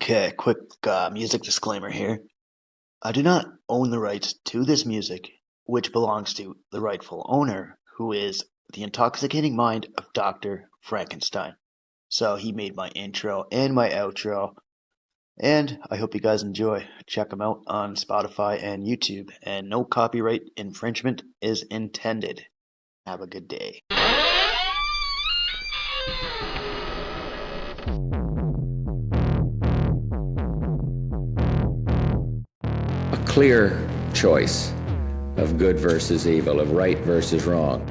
Okay, quick music disclaimer here. I do not own the rights to this music, which belongs to the rightful owner, who is the intoxicating mind of Dr. Frankenstein. So he made my intro and my outro, and I hope you guys enjoy. Check them out on Spotify and YouTube, and no copyright infringement is intended. Have a good day. A clear choice of good versus evil, of right versus wrong.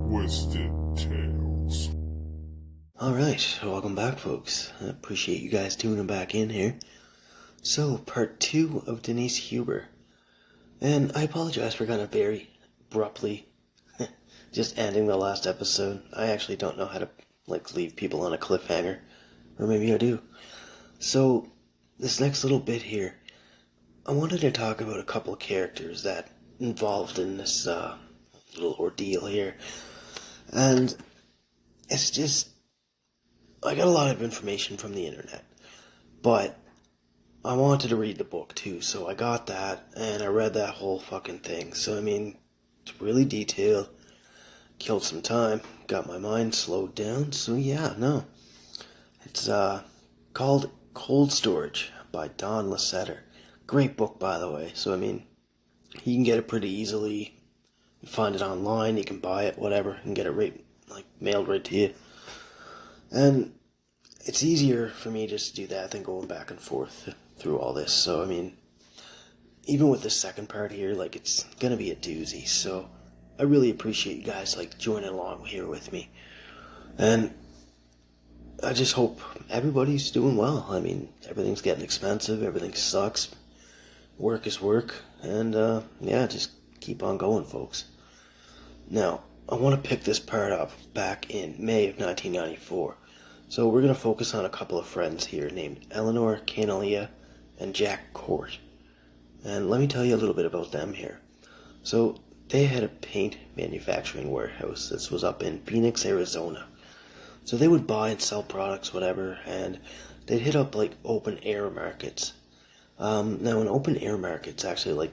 Twisted Tales. Alright, welcome back, folks. I appreciate you guys tuning back in here. So, part 2 of Denise Huber. And I apologize for kind of very abruptly just ending the last episode. I actually don't know how to, leave people on a cliffhanger. Or maybe I do. So, this next little bit here, I wanted to talk about a couple of characters that involved in this little ordeal here. And it's just, I got a lot of information from the internet, but I wanted to read the book too, so I got that, and I read that whole fucking thing. So, I mean, it's really detailed, killed some time, got my mind slowed down, so yeah, no. It's called Cold Storage by Don Lasseter. Great book, by the way, so I mean, you can get it pretty easily. You find it online, you can buy it, whatever, and get it mailed right to you. And it's easier for me just to do that than going back and forth through all this. So, I mean, even with the second part here, it's gonna be a doozy. So, I really appreciate you guys, joining along here with me. And I just hope everybody's doing well. I mean, everything's getting expensive, everything sucks. Work is work. And, yeah, just keep on going, folks. Now, I want to pick this part up back in May of 1994. So we're going to focus on a couple of friends here named Eleanor Canalia and Jack Court. And let me tell you a little bit about them here. So they had a paint manufacturing warehouse. This was up in Phoenix, Arizona. So they would buy and sell products, whatever, and they'd hit up open air markets. Now an open air market's actually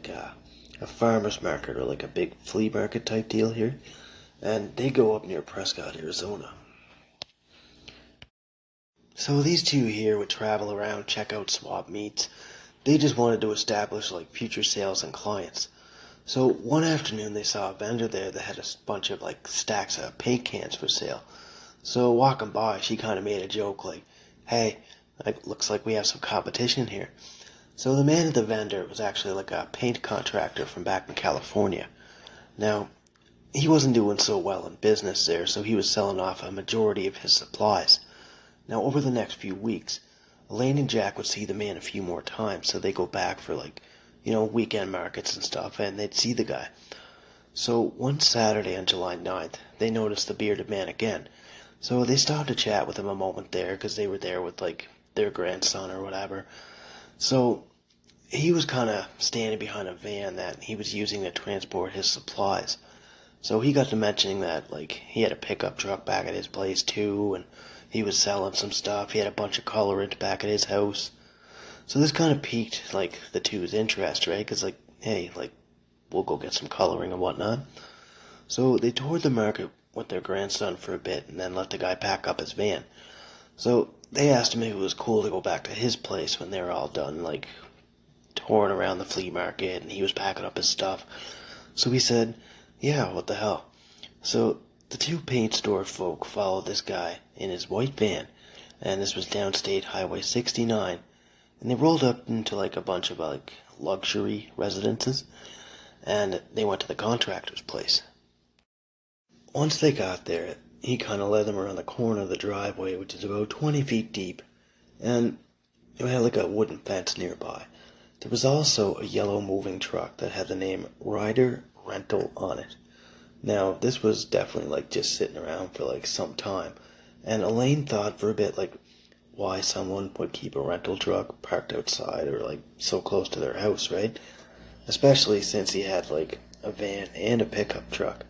a farmer's market or a big flea market type deal here. And they go up near Prescott, Arizona. So these two here would travel around, check out swap meets. They just wanted to establish future sales and clients. So one afternoon they saw a vendor there that had a bunch of stacks of paint cans for sale. So walking by, she kind of made a joke hey, looks like we have some competition here. So the man at the vendor was actually a paint contractor from back in California. Now, he wasn't doing so well in business there, so he was selling off a majority of his supplies. Now, over the next few weeks, Elaine and Jack would see the man a few more times, so they go back for weekend markets and stuff, and they'd see the guy. So one Saturday on July 9th, they noticed the bearded man again. So they stopped to chat with him a moment there, because they were there with their grandson or whatever. So he was kind of standing behind a van that he was using to transport his supplies. So he got to mentioning that, he had a pickup truck back at his place, too, and he was selling some stuff. He had a bunch of colorant back at his house. So this kind of piqued, the two's interest, right? Because, hey, we'll go get some coloring and whatnot. So they toured the market with their grandson for a bit and then let the guy pack up his van. So they asked him if it was cool to go back to his place when they were all done, touring around the flea market, and he was packing up his stuff. So he said, yeah, what the hell. So the two paint store folk followed this guy in his white van, and this was downstate Highway 69, and they rolled up into a bunch of luxury residences, and they went to the contractor's place. Once they got there, he kind of led them around the corner of the driveway, which is about 20 feet deep, and it had a wooden fence nearby. There was also a yellow moving truck that had the name Ryder Rental on it. Now, this was definitely just sitting around for some time, and Elaine thought for a bit why someone would keep a rental truck parked outside or so close to their house, right? Especially since he had a van, and a pickup truck.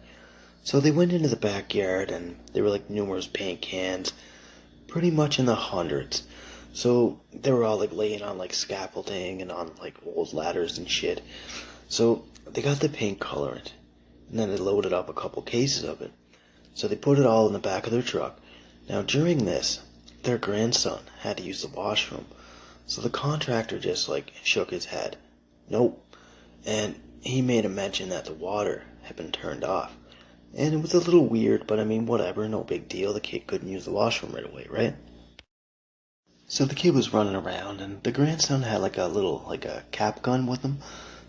So they went into the backyard, and there were like numerous paint cans, pretty much in the hundreds. So they were all like laying on like scaffolding and on like old ladders and shit. So they got the paint colorant, and then they loaded up a couple cases of it. So they put it all in the back of their truck. Now during this, their grandson had to use the washroom. So the contractor just like shook his head. Nope. And he made a mention that the water had been turned off. And it was a little weird, but I mean, whatever, no big deal. The kid couldn't use the washroom right away, right? So the kid was running around, and the grandson had like a cap gun with him.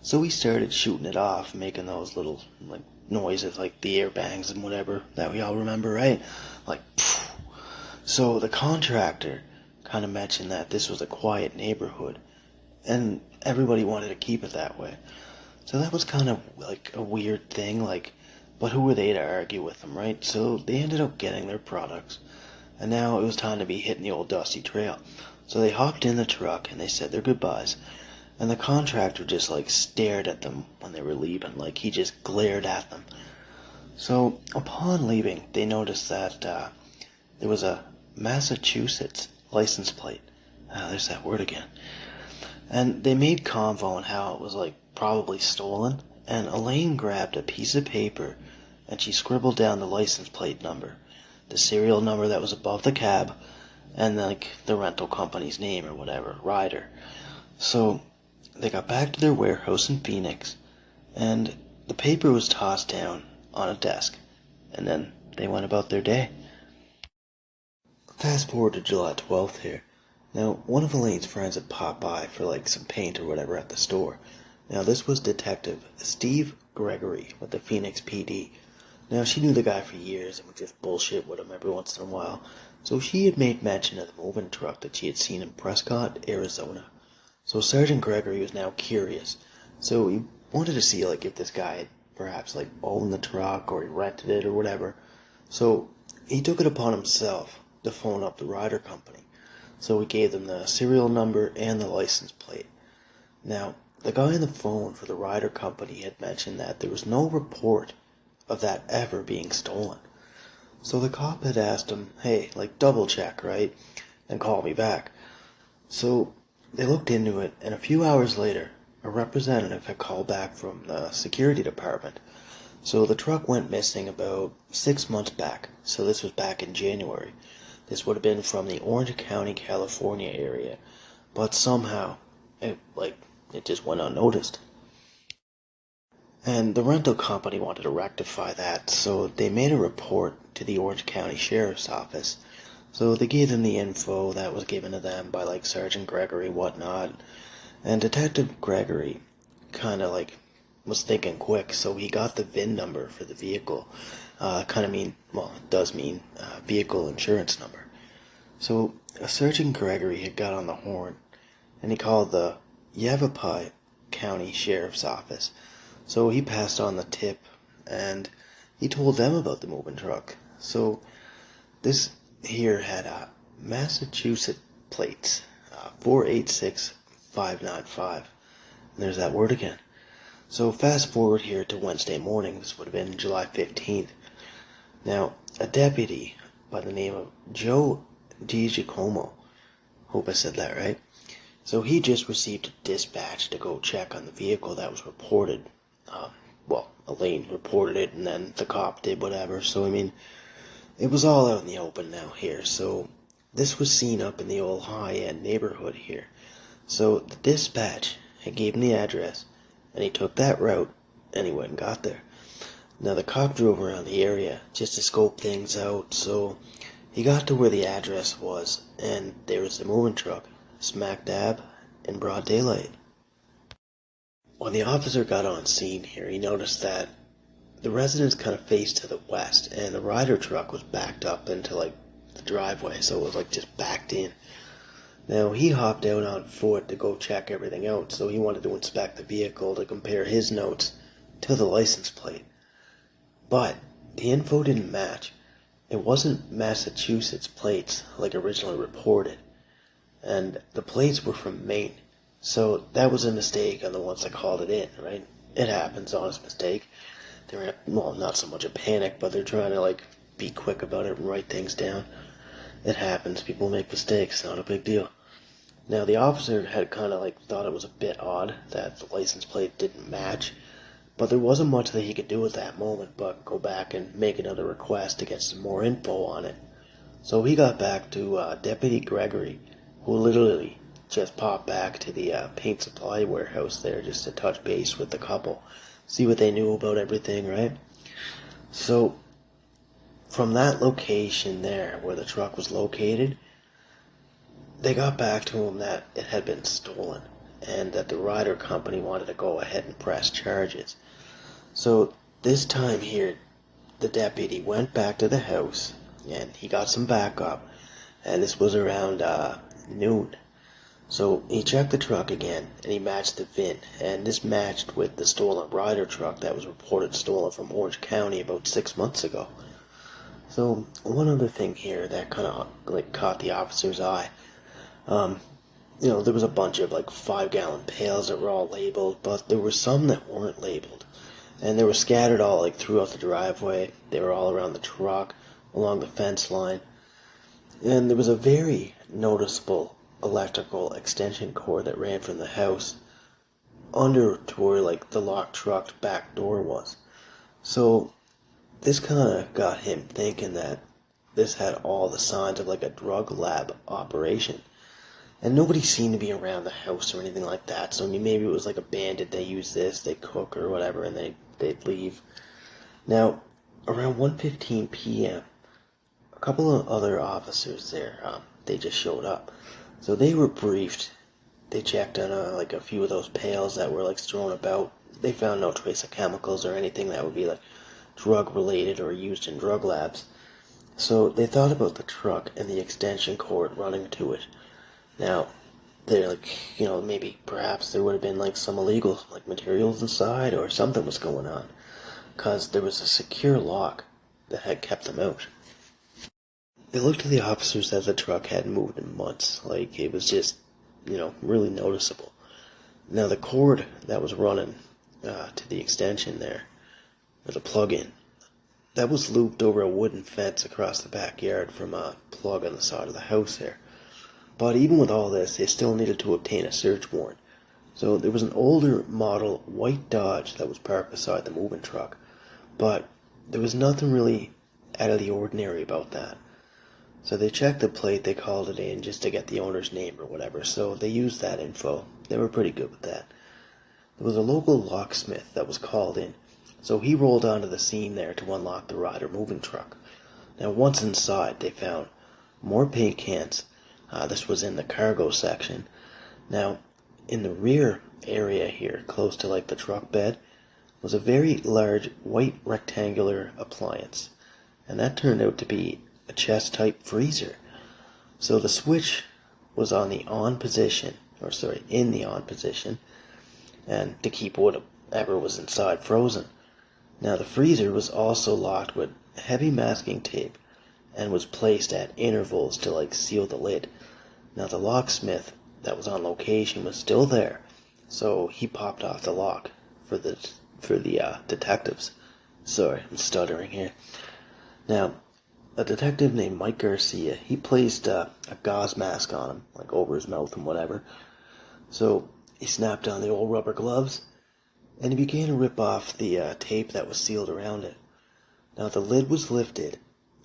So he started shooting it off, making those little, like, noises, like the air bangs and whatever, that we all remember, right? Like, phew. So the contractor kind of mentioned that this was a quiet neighborhood, and everybody wanted to keep it that way. So that was kind of like a weird thing, like, but who were they to argue with them, right? So they ended up getting their products, and now it was time to be hitting the old dusty trail. So they hopped in the truck, and they said their goodbyes, and the contractor just, like, stared at them when they were leaving, like, he just glared at them. So upon leaving, they noticed that there was a Massachusetts license plate. There's that word again. And they made convo on how it was, like, probably stolen, and Elaine grabbed a piece of paper and she scribbled down the license plate number, the serial number that was above the cab, and like the rental company's name or whatever, Ryder. So they got back to their warehouse in Phoenix, and the paper was tossed down on a desk, and then they went about their day. Fast forward to July 12th here. Now, one of Elaine's friends had popped by for like some paint or whatever at the store. Now, this was Detective Steve Gregory with the Phoenix PD. Now, she knew the guy for years and would just bullshit with him every once in a while. So she had made mention of the moving truck that she had seen in Prescott, Arizona. So Sergeant Gregory was now curious. So he wanted to see like if this guy had perhaps like owned the truck or he rented it or whatever. So he took it upon himself to phone up the Ryder company. So he gave them the serial number and the license plate. Now, the guy on the phone for the Ryder company had mentioned that there was no report of that ever being stolen. So the cop had asked him, hey, like double check, right? And call me back. So they looked into it, and a few hours later, a representative had called back from the security department. So the truck went missing about 6 months back. So this was back in January. This would have been from the Orange County, California area. But somehow, it just went unnoticed. And the rental company wanted to rectify that, so they made a report to the Orange County Sheriff's Office. So they gave them the info that was given to them by like Sergeant Gregory, whatnot. And Detective Gregory kind of like was thinking quick, so he got the VIN number for the vehicle. It does mean vehicle insurance number. So Sergeant Gregory had got on the horn, and he called the Yavapai County Sheriff's Office. So he passed on the tip, and he told them about the moving truck. So this here had Massachusetts plates, 486595. And there's that word again. So fast forward here to Wednesday morning. This would have been July 15th. Now, a deputy by the name of Joe DiGiacomo, hope I said that right. So he just received a dispatch to go check on the vehicle that was reported. Elaine reported it, and then the cop did whatever. So, I mean, it was all out in the open now here. So, this was seen up in the old high-end neighborhood here. So, the dispatch had gave him the address, and he took that route, and he went and got there. Now, the cop drove around the area just to scope things out. So, he got to where the address was, and there was the moving truck, smack dab in broad daylight. When the officer got on scene here, he noticed that the residence kind of faced to the west, and the Ryder truck was backed up into like the driveway, so it was like just backed in. Now he hopped out on foot to go check everything out, so he wanted to inspect the vehicle to compare his notes to the license plate. But the info didn't match. It wasn't Massachusetts plates like originally reported, and the plates were from Maine. So that was a mistake on the ones that called it in, right? it happens, honest mistake. They're in well, not so much a panic, but they're trying to like be quick about it and write things down. It happens. People make mistakes. Not a big deal. Now the officer had kind of like thought it was a bit odd that the license plate didn't match, but there wasn't much that he could do at that moment but go back and make another request to get some more info on it. So he got back to Deputy Gregory, who literally just popped back to the paint supply warehouse there just to touch base with the couple, see what they knew about everything, right? So from that location there where the truck was located, they got back to him that it had been stolen and that the Ryder Company wanted to go ahead and press charges. So this time here, the deputy went back to the house and he got some backup, and this was around noon. So he checked the truck again and he matched the VIN, and this matched with the stolen Ryder truck that was reported stolen from Orange County about 6 months ago. So one other thing here that kind of like caught the officer's eye. There was a bunch of like 5-gallon pails that were all labeled, but there were some that weren't labeled. And they were scattered all like throughout the driveway. They were all around the truck, along the fence line. And there was a very noticeable electrical extension cord that ran from the house under to where like the locked truck back door was. So this kind of got him thinking that this had all the signs of like a drug lab operation. And nobody seemed to be around the house or anything like that. So I mean, maybe it was like a bandit. They use this, they cook or whatever, and they'd leave. Now, around 1:15 p.m., a couple of other officers there, they just showed up. So they were briefed. They checked on like a few of those pails that were like strewn about. They found no trace of chemicals or anything that would be like drug related or used in drug labs. So they thought about the truck and the extension cord running to it. Now, they're like, maybe perhaps there would have been like some illegal like materials inside or something was going on, because there was a secure lock that had kept them out. They looked to the officers that the truck hadn't moved in months. Like, it was just, really noticeable. Now, the cord that was running to the extension there, or the plug-in, that was looped over a wooden fence across the backyard from a plug on the side of the house there. But even with all this, they still needed to obtain a search warrant. So there was an older model white Dodge that was parked beside the moving truck. But there was nothing really out of the ordinary about that. So they checked the plate, they called it in just to get the owner's name or whatever. So they used that info. They were pretty good with that. There was a local locksmith that was called in. So he rolled onto the scene there to unlock the Ryder moving truck. Now once inside, they found more paint cans. This was in the cargo section. Now, in the rear area here, close to like the truck bed, was a very large white rectangular appliance. And that turned out to be a chest-type freezer. So the switch was on the on position, in the on position, and to keep whatever was inside frozen. Now the freezer was also locked with heavy masking tape and was placed at intervals to like seal the lid. Now the locksmith that was on location was still there, so he popped off the lock for the detectives. Sorry, I'm stuttering here. Now, a detective named Mike Garcia, he placed a gauze mask on him, like over his mouth and whatever. So he snapped on the old rubber gloves, and he began to rip off the tape that was sealed around it. Now the lid was lifted,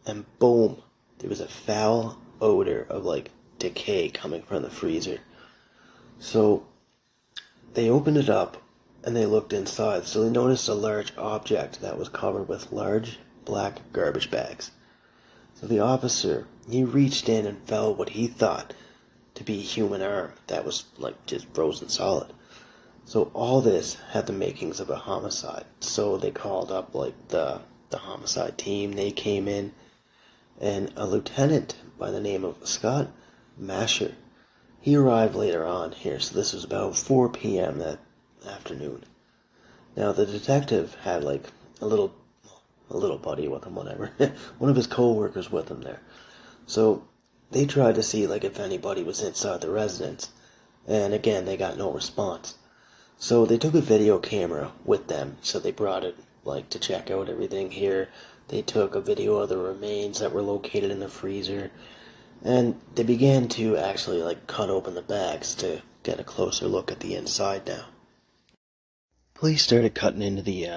and boom, there was a foul odor of like decay coming from the freezer. So they opened it up and they looked inside. So they noticed a large object that was covered with large black garbage bags. So the officer, he reached in and felt what he thought to be a human arm that was like just frozen solid. So all this had the makings of a homicide. So they called up like the homicide team. They came in, and a lieutenant by the name of Scott Masher, he arrived later on here. So this was about 4 p.m. that afternoon. Now the detective had like a little buddy with him, whatever. One of his co-workers with him there. So they tried to see like if anybody was inside the residence, and again they got no response. So they took a video camera with them, so they brought it like to check out everything here. They took a video of the remains that were located in the freezer, and they began to actually like cut open the bags to get a closer look at the inside now. Police started cutting into the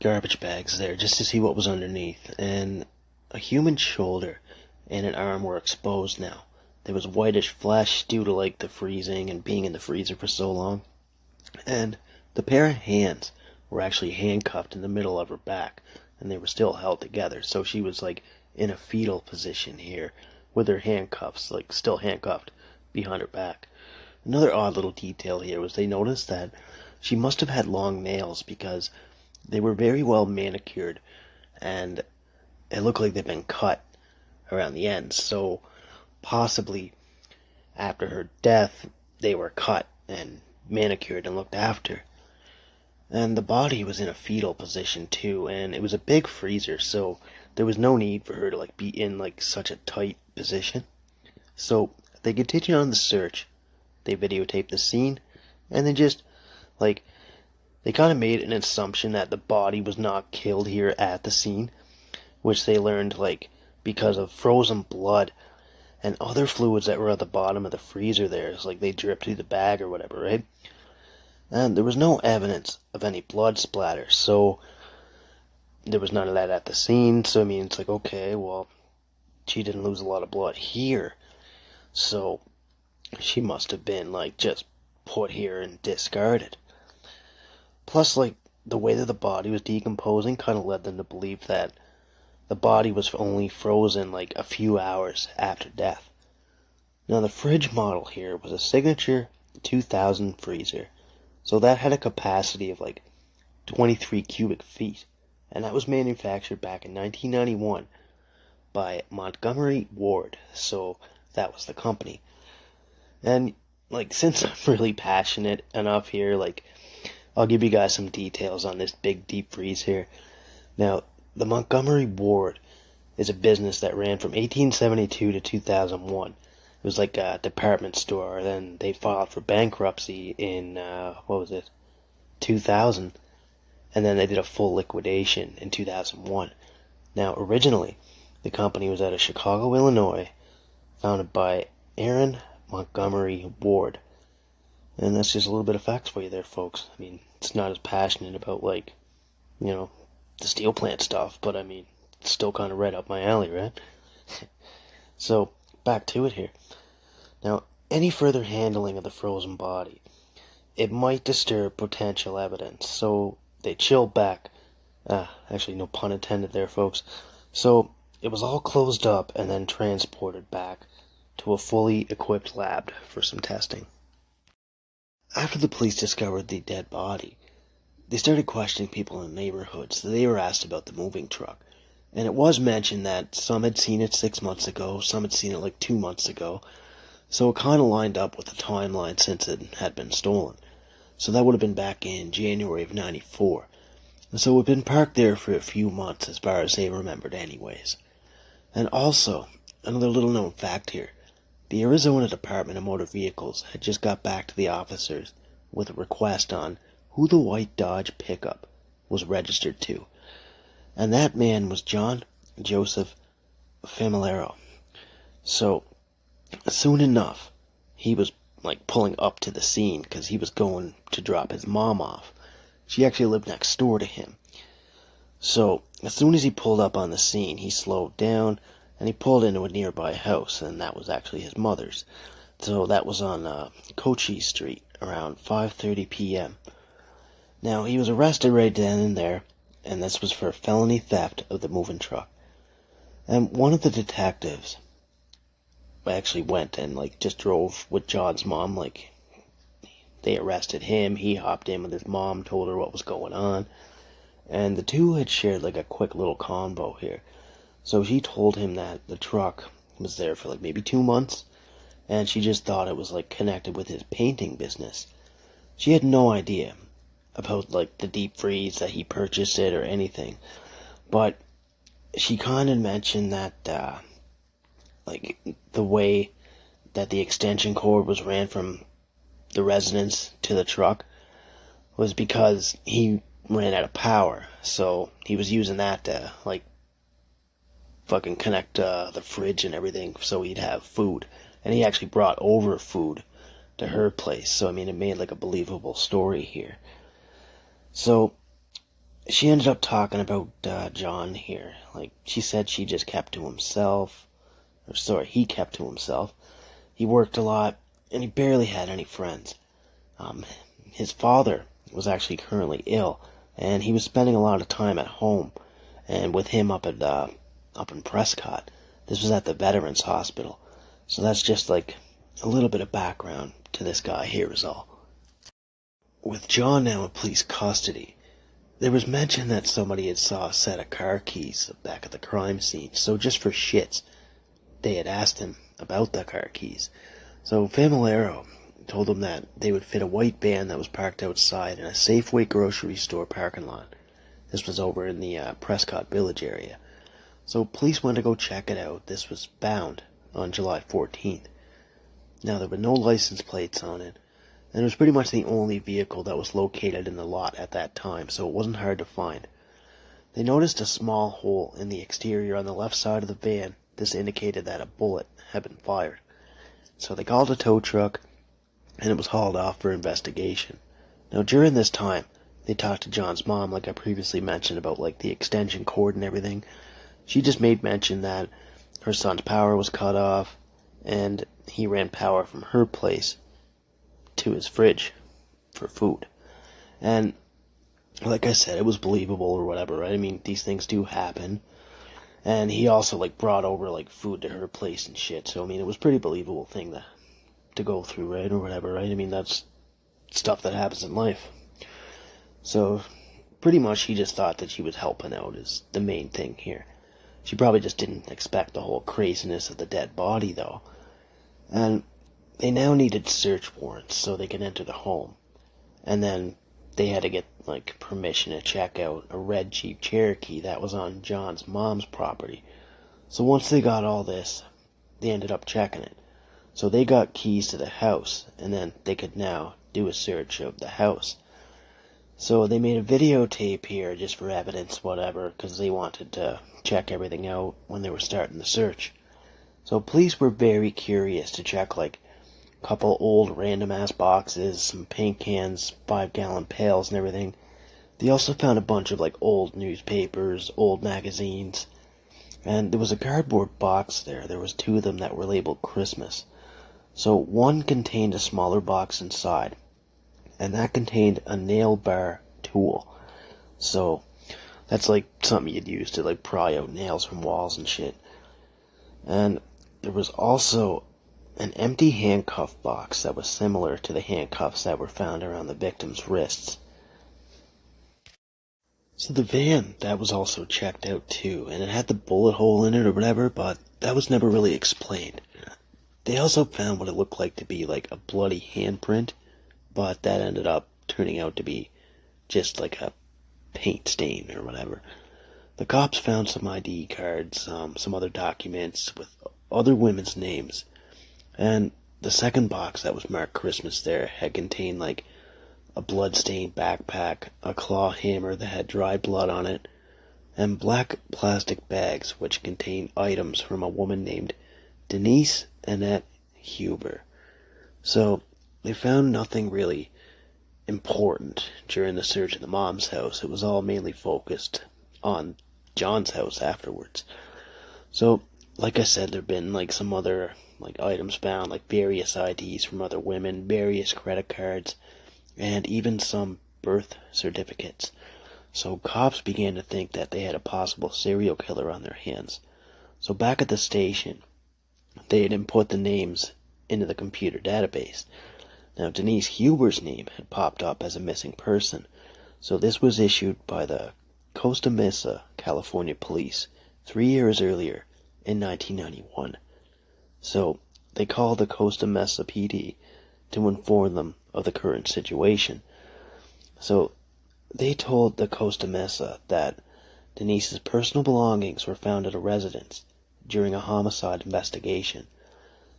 garbage bags there just to see what was underneath, and a human shoulder and an arm were exposed now. There was whitish flesh due to like the freezing and being in the freezer for so long. And the pair of hands were actually handcuffed in the middle of her back, and they were still held together. So she was like in a fetal position here, with her handcuffs, like still handcuffed behind her back. Another odd little detail here was they noticed that she must have had long nails because they were very well manicured, and it looked like they'd been cut around the ends. So possibly after her death, they were cut and manicured and looked after. And the body was in a fetal position too, and it was a big freezer, so there was no need for her to like be in like such a tight position. So they continued on the search. They videotaped the scene, and they just like they kind of made an assumption that the body was not killed here at the scene, which they learned like because of frozen blood and other fluids that were at the bottom of the freezer there. It's like they dripped through the bag or whatever, right? And there was no evidence of any blood splatter, so there was none of that at the scene. So I mean, it's like, okay, well, she didn't lose a lot of blood here, so she must have been like just put here and discarded. Plus, like, the way that the body was decomposing kind of led them to believe that the body was only frozen like a few hours after death. Now, the fridge model here was a signature 2000 freezer, so that had a capacity of like 23 cubic feet, and that was manufactured back in 1991 by Montgomery Ward, so that was the company. And like, since I'm really passionate enough here, like, I'll give you guys some details on this big deep freeze here. Now, the Montgomery Ward is a business that ran from 1872 to 2001. It was like a department store. Then they filed for bankruptcy in, 2000. And then they did a full liquidation in 2001. Now, originally, the company was out of Chicago, Illinois, founded by Aaron Montgomery Ward. And that's just a little bit of facts for you there, folks. I mean, it's not as passionate about, like, the steel plant stuff, but I mean, it's still kind of right up my alley, right? So, back to it here. Now, any further handling of the frozen body, it might disturb potential evidence, so they chilled back. Actually, no pun intended there, folks. So, it was all closed up and then transported back to a fully equipped lab for some testing. After the police discovered the dead body, they started questioning people in the neighborhood, so they were asked about the moving truck. And it was mentioned that some had seen it 6 months ago, some had seen it like 2 months ago, so it kind of lined up with the timeline since it had been stolen. So that would have been back in January of 94. And so it had been parked there for a few months as far as they remembered anyways. And also, another little known fact here, the Arizona Department of Motor Vehicles had just got back to the officers with a request on who the white Dodge pickup was registered to. And that man was John Joseph Familaro. So, soon enough, he was like pulling up to the scene because he was going to drop his mom off. She actually lived next door to him. So, as soon as he pulled up on the scene, he slowed down and he pulled into a nearby house, and that was actually his mother's. So that was on Cochise Street around 5:30 p.m. Now, he was arrested right then and there, and this was for felony theft of the moving truck. And one of the detectives actually went and like just drove with John's mom. Like, they arrested him, he hopped in with his mom, told her what was going on, and the two had shared like a quick little convo here. So she told him that the truck was there for like maybe 2 months, and she just thought it was like connected with his painting business. She had no idea about like the deep freeze that he purchased it or anything, but she kind of mentioned that like the way that the extension cord was ran from the residence to the truck, was because he ran out of power. So he was using that to, like, fucking connect the fridge and everything so he'd have food. And he actually brought over food to her place. So, I mean, it made, like, a believable story here. So, she ended up talking about John here. Like, she said she just kept to himself. Or, sorry, he kept to himself. He worked a lot, and he barely had any friends. His father was actually currently ill, and he was spending a lot of time at home, and with him up in Prescott. This was at the Veterans Hospital. So that's just like a little bit of background to this guy here is all. With John now in police custody, there was mention that somebody had saw a set of car keys back at the crime scene. So just for shits, they had asked him about the car keys. So Familaro told him that they would fit a white van that was parked outside in a Safeway grocery store parking lot. This was over in the Prescott Village area. So police went to go check it out. This was found on July 14th. Now, there were no license plates on it, and it was pretty much the only vehicle that was located in the lot at that time, so it wasn't hard to find. They noticed a small hole in the exterior on the left side of the van. This indicated that a bullet had been fired. So they called a tow truck, and it was hauled off for investigation. Now, during this time, they talked to John's mom, like I previously mentioned, about like the extension cord and everything. She just made mention that her son's power was cut off, and he ran power from her place to his fridge for food. And like I said, it was believable or whatever, right? I mean, these things do happen. And he also like brought over like food to her place and shit. So I mean, it was a pretty believable thing to go through, right? Or whatever, right? I mean, that's stuff that happens in life. So pretty much he just thought that she was helping out is the main thing here. She probably just didn't expect the whole craziness of the dead body, though. And they now needed search warrants so they could enter the home. And then they had to get, like, permission to check out a red Jeep Cherokee that was on John's mom's property. So once they got all this, they ended up checking it. So they got keys to the house, and then they could now do a search of the house. So they made a videotape here just for evidence, whatever, because they wanted to check everything out when they were starting the search. So police were very curious to check like a couple old random ass boxes, some paint cans, 5-gallon pails and everything. They also found a bunch of like old newspapers, old magazines, and there was a cardboard box there. There was 2 of them that were labeled Christmas. So one contained a smaller box inside, and that contained a nail bar tool. So that's like something you'd use to like pry out nails from walls and shit. And there was also an empty handcuff box that was similar to the handcuffs that were found around the victim's wrists. So the van, that was also checked out too, and it had the bullet hole in it or whatever, but that was never really explained. They also found what it looked like to be like a bloody handprint, but that ended up turning out to be just like a paint stain or whatever. The cops found some ID cards, some other documents with other women's names, and the second box that was marked Christmas there had contained like a blood-stained backpack, a claw hammer that had dry blood on it, and black plastic bags which contained items from a woman named Denise Huber. So they found nothing really important during the search of the mom's house. It was all mainly focused on John's house afterwards. So, like I said, there've been like some other like items found, like various IDs from other women, various credit cards, and even some birth certificates. So cops began to think that they had a possible serial killer on their hands. So back at the station, they had input the names into the computer database. Now, Denise Huber's name had popped up as a missing person, so this was issued by the Costa Mesa, California police 3 years earlier in 1991. So they called the Costa Mesa PD to inform them of the current situation. So they told the Costa Mesa that Denise's personal belongings were found at a residence during a homicide investigation.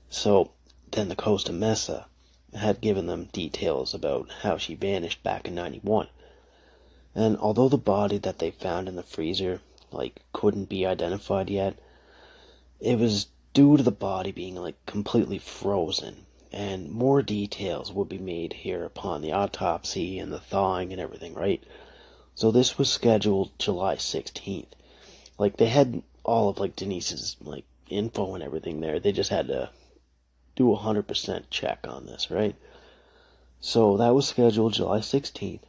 So then the Costa Mesa had given them details about how she vanished back in 91. And although the body that they found in the freezer, couldn't be identified yet, it was due to the body being, completely frozen. And more details would be made here upon the autopsy and the thawing and everything, right? So this was scheduled July 16th. They had all of, Denise's, info and everything there. They just had to do a 100% check on this, right? So that was scheduled July 16th.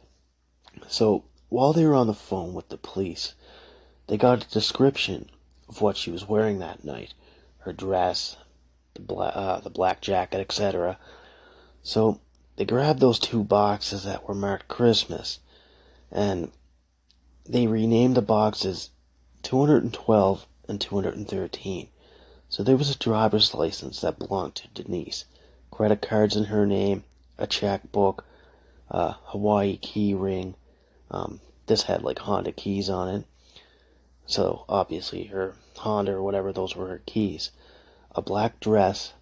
So while they were on the phone with the police, they got a description of what she was wearing that night. Her dress, the black jacket, etc. So they grabbed those 2 boxes that were marked Christmas, and they renamed the boxes 212 and 213. So there was a driver's license that belonged to Denise, credit cards in her name, a checkbook, a Hawaii key ring. This had Honda keys on it. So obviously her Honda or whatever, those were her keys. A black dress,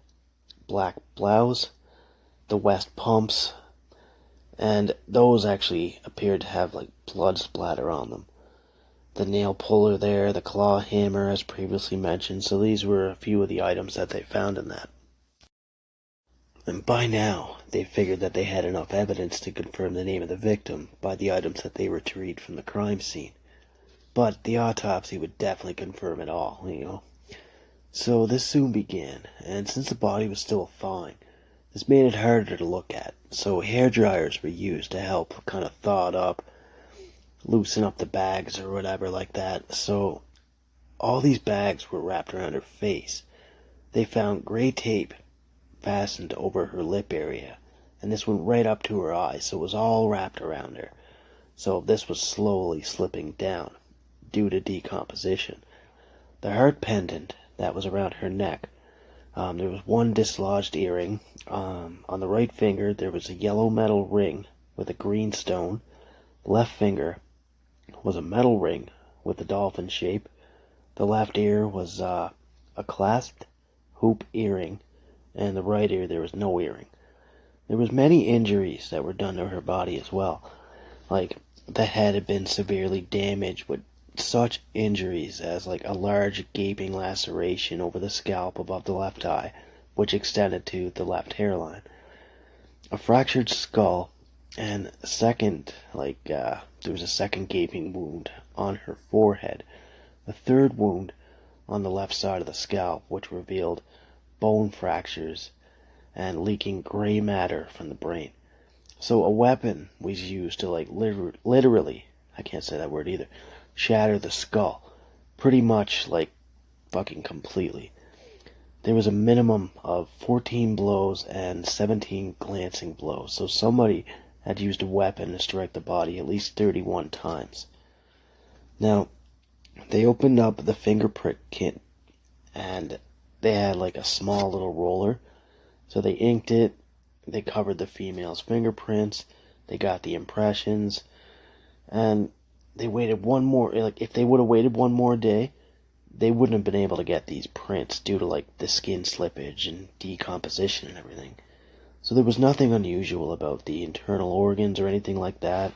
black blouse, the West pumps, and those actually appeared to have blood splatter on them. The nail puller there, the claw hammer as previously mentioned, so these were a few of the items that they found in that. And by now, they figured that they had enough evidence to confirm the name of the victim by the items that they retrieved from the crime scene. But the autopsy would definitely confirm it all, So this soon began, and since the body was still thawing, this made it harder to look at. So hair dryers were used to help kind of thaw it up, loosen up the bags or whatever like that. So all these bags were wrapped around her face. They found gray tape fastened over her lip area, and this went right up to her eyes, so it was all wrapped around her. So this was slowly slipping down due to decomposition. The heart pendant that was around her neck, there was one dislodged earring. On the right finger there was a yellow metal ring with a green stone. The left finger was a metal ring with a dolphin shape. The left ear was a clasped hoop earring, and the right ear there was no earring. There was many injuries that were done to her body as well. The head had been severely damaged with such injuries as a large gaping laceration over the scalp above the left eye, which extended to the left hairline. A fractured skull, and there was a second gaping wound on her forehead. A third wound on the left side of the scalp, which revealed bone fractures and leaking gray matter from the brain. So a weapon was used to literally, I can't say that word either, shatter the skull, pretty much fucking completely. There was a minimum of 14 blows and 17 glancing blows, so somebody had used a weapon to strike the body at least 31 times. Now, they opened up the fingerprint kit, and they had a small little roller, so they inked it, they covered the female's fingerprints, they got the impressions, and they waited one more, if they would have waited one more day, they wouldn't have been able to get these prints due to the skin slippage and decomposition and everything. So there was nothing unusual about the internal organs or anything like that.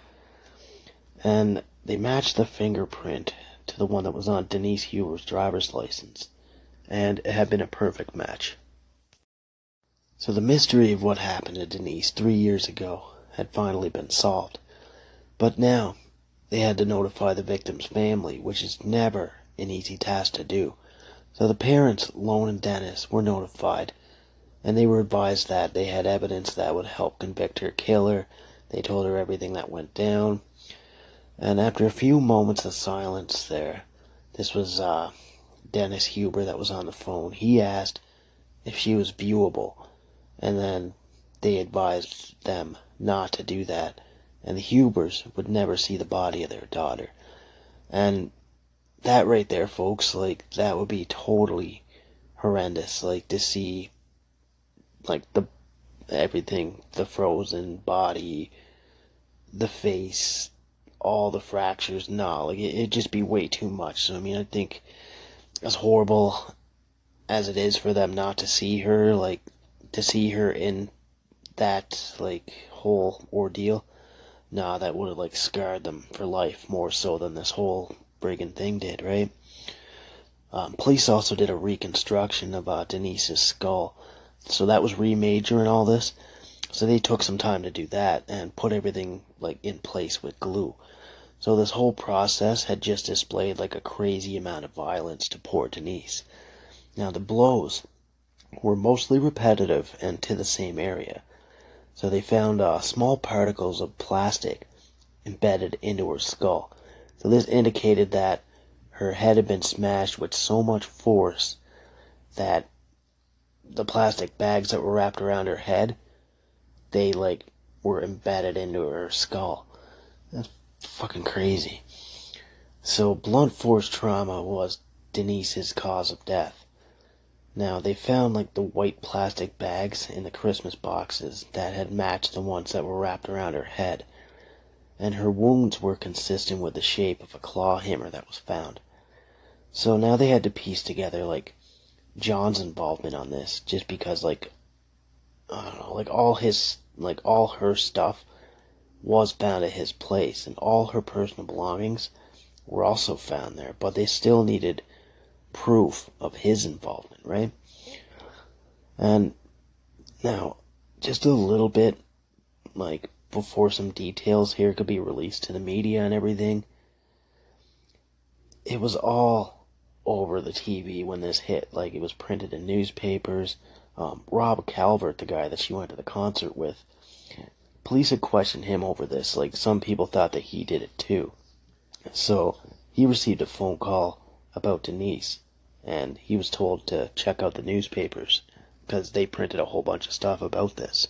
And they matched the fingerprint to the one that was on Denise Huber's driver's license, and it had been a perfect match. So the mystery of what happened to Denise 3 years ago had finally been solved. But now, they had to notify the victim's family, which is never an easy task to do. So the parents, Lone and Dennis, were notified, and they were advised that they had evidence that would help convict her killer. They told her everything that went down. And after a few moments of silence there, this was Dennis Huber that was on the phone. He asked if she was viewable, and then they advised them not to do that, and the Hubers would never see the body of their daughter. And that right there, folks, that would be totally horrendous, to see, the everything, the frozen body, the face, all the fractures. No, it'd just be way too much. So, I think as horrible as it is for them not to see her, to see her in that like whole ordeal, nah, that would have like scarred them for life more so than this whole friggin' thing did, right? Police also did a reconstruction of Denise's skull, so that was remade during all this. So they took some time to do that and put everything like in place with glue. So this whole process had just displayed like a crazy amount of violence to poor Denise. Now the blows were mostly repetitive and to the same area. So they found small particles of plastic embedded into her skull. So this indicated that her head had been smashed with so much force that the plastic bags that were wrapped around her head, they like were embedded into her skull. That's fucking crazy. So blunt force trauma was Denise's cause of death. Now they found like the white plastic bags in the Christmas boxes that had matched the ones that were wrapped around her head, and her wounds were consistent with the shape of a claw hammer that was found. So now they had to piece together like John's involvement on this, just because like I don't know, all her stuff was found at his place, and all her personal belongings were also found there, but they still needed proof of his involvement, right? And now, just a little bit, like, before some details here could be released to the media and everything, it was all over the TV when this hit. Like, it was printed in newspapers. Rob Calvert, the guy that she went to the concert with, police had questioned him over this. Like, some people thought that he did it too. So, he received a phone call about Denise, and he was told to check out the newspapers, because they printed a whole bunch of stuff about this.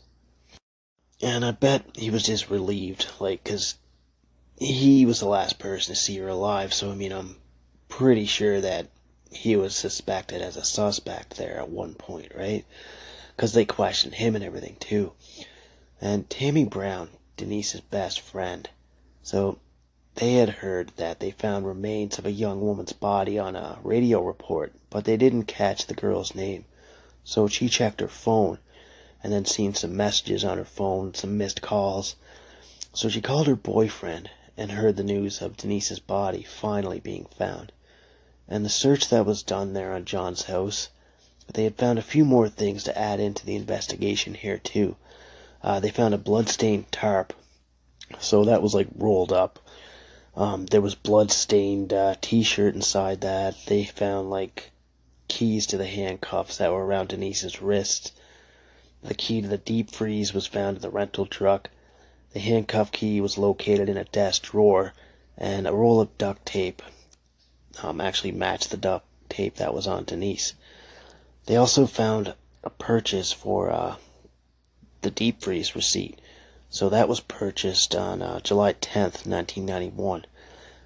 And I bet he was just relieved, like, because he was the last person to see her alive, so, I mean, I'm pretty sure that he was suspected as a suspect there at one point, right? Because they questioned him and everything, too. And Tammy Brown, Denise's best friend, so they had heard that they found remains of a young woman's body on a radio report, but they didn't catch the girl's name. So she checked her phone, and then seen some messages on her phone, some missed calls. So she called her boyfriend and heard the news of Denise's body finally being found. And the search that was done there on John's house, they had found a few more things to add into the investigation here too. They found a blood-stained tarp, so that was like rolled up. There was blood-stained t-shirt inside that. They found like keys to the handcuffs that were around Denise's wrists. The key to the deep freeze was found in the rental truck. The handcuff key was located in a desk drawer, and a roll of duct tape actually matched the duct tape that was on Denise. They also found a purchase for the deep freeze receipt. So that was purchased on July 10th, 1991,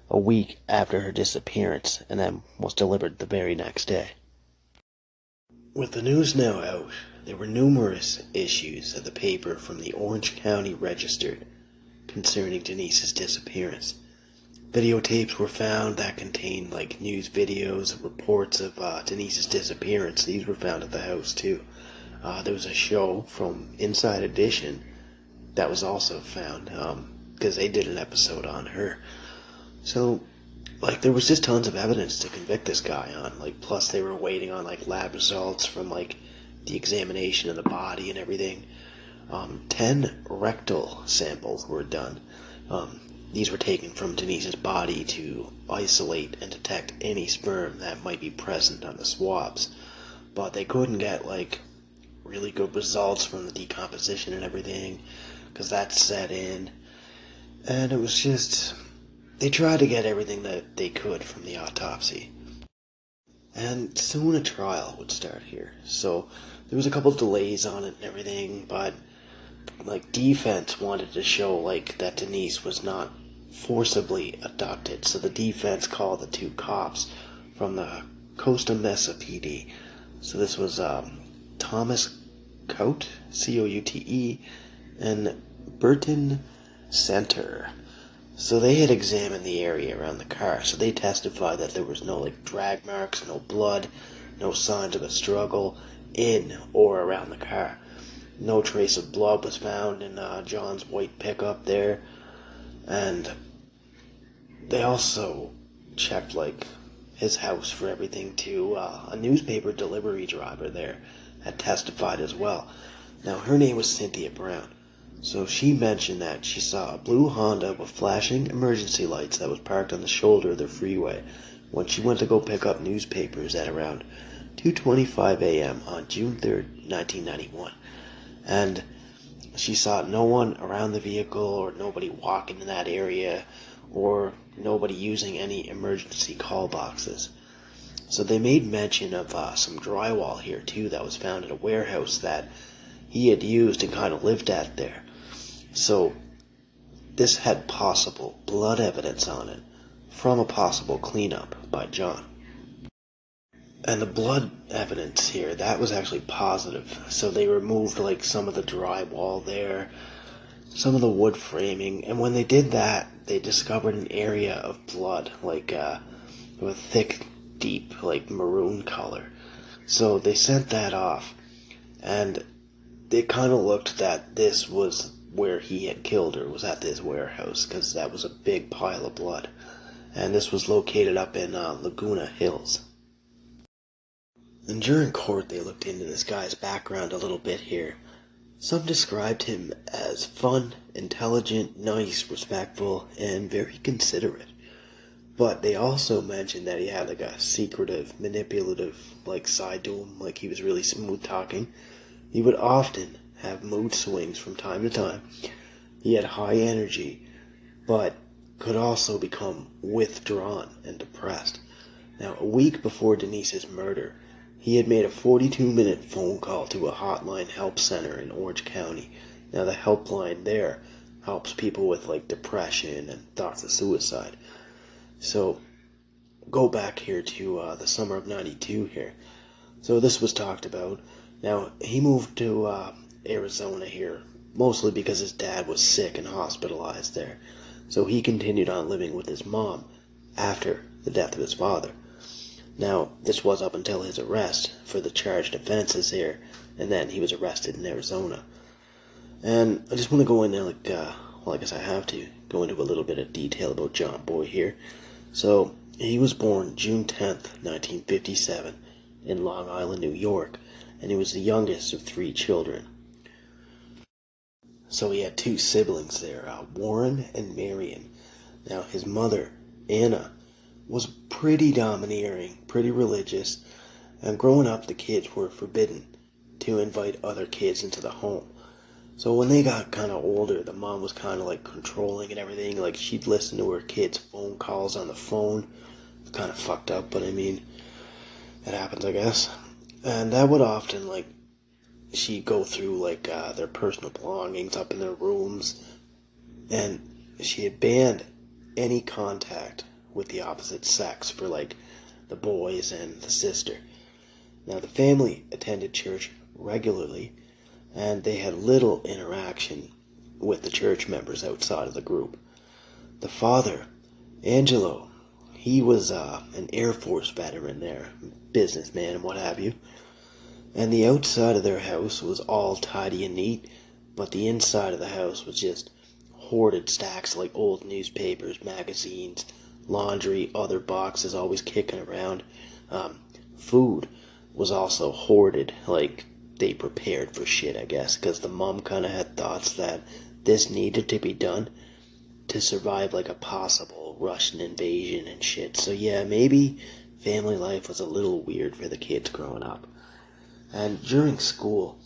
a week after her disappearance, and then was delivered the very next day. With the news now out, there were numerous issues of the paper from the Orange County Register concerning Denise's disappearance. Videotapes were found that contained like news videos and reports of Denise's disappearance. These were found at the house too. There was a show from Inside Edition that was also found because they did an episode on her. So, like, there was just tons of evidence to convict this guy on. Like, plus they were waiting on like lab results from like the examination of the body and everything. 10 rectal samples were done. These were taken from Denise's body to isolate and detect any sperm that might be present on the swabs. But they couldn't get, like, really good results from the decomposition and everything, because that set in. And it was just, they tried to get everything that they could from the autopsy. And soon a trial would start here. So there was a couple of delays on it and everything, but like defense wanted to show like that Denise was not forcibly abducted. So the defense called the two cops from the Costa Mesa PD. So this was Thomas Cote, Coute, and Burton Center. So they had examined the area around the car. So they testified that there was no like drag marks, no blood, no signs of a struggle in or around the car. No trace of blood was found in John's white pickup there. And they also checked, like, his house for everything too. A newspaper delivery driver there had testified as well. Now, her name was Cynthia Brown. So she mentioned that she saw a blue Honda with flashing emergency lights that was parked on the shoulder of the freeway when she went to go pick up newspapers at around 2:25 a.m. on June 3rd, 1991. And she saw no one around the vehicle or nobody walking in that area or nobody using any emergency call boxes. So they made mention of some drywall here too that was found at a warehouse that he had used and kind of lived at there. So this had possible blood evidence on it from a possible cleanup by John. And the blood evidence here, that was actually positive. So they removed like some of the drywall there, some of the wood framing, and when they did that, they discovered an area of blood, like with a thick, deep, like maroon color. So they sent that off, and it kind of looked that this was where he had killed her, was at this warehouse, because that was a big pile of blood. And this was located up in Laguna Hills. And during court, they looked into this guy's background a little bit here. Some described him as fun, intelligent, nice, respectful, and very considerate. But they also mentioned that he had like a secretive, manipulative, like side to him, like he was really smooth talking. He would often have mood swings from time to time. He had high energy, but could also become withdrawn and depressed. Now, a week before Denise's murder, he had made a 42-minute phone call to a hotline help center in Orange County. Now, the helpline there helps people with like depression and thoughts of suicide. So, go back here to the summer of '92 here. So this was talked about. Now, he moved to Arizona here, mostly because his dad was sick and hospitalized there. So he continued on living with his mom after the death of his father. Now, this was up until his arrest for the charged offenses here, and then he was arrested in Arizona. And I just want to go in there, I guess I have to go into a little bit of detail about John Boy here. So, he was born June 10th, 1957, in Long Island, New York, and he was the youngest of 3 children. So he had 2 siblings there, Warren and Marion. Now, his mother, Anna, was pretty domineering, pretty religious, and growing up, the kids were forbidden to invite other kids into the home. So when they got kind of older, the mom was kind of like controlling and everything. Like she'd listen to her kids' phone calls on the phone. It's kind of fucked up, but I mean, it happens, I guess. And that would often, like, she'd go through, like, their personal belongings up in their rooms. And she had banned any contact with the opposite sex for, like, the boys and the sister. Now, the family attended church regularly, and they had little interaction with the church members outside of the group. The father, Angelo, he was an Air Force veteran there, businessman and what have you. And the outside of their house was all tidy and neat, but the inside of the house was just hoarded stacks of like old newspapers, magazines, laundry, other boxes always kicking around. Food was also hoarded, like they prepared for shit, I guess, because the mom kind of had thoughts that this needed to be done to survive like a possible Russian invasion and shit. So yeah, maybe family life was a little weird for the kids growing up. And during school,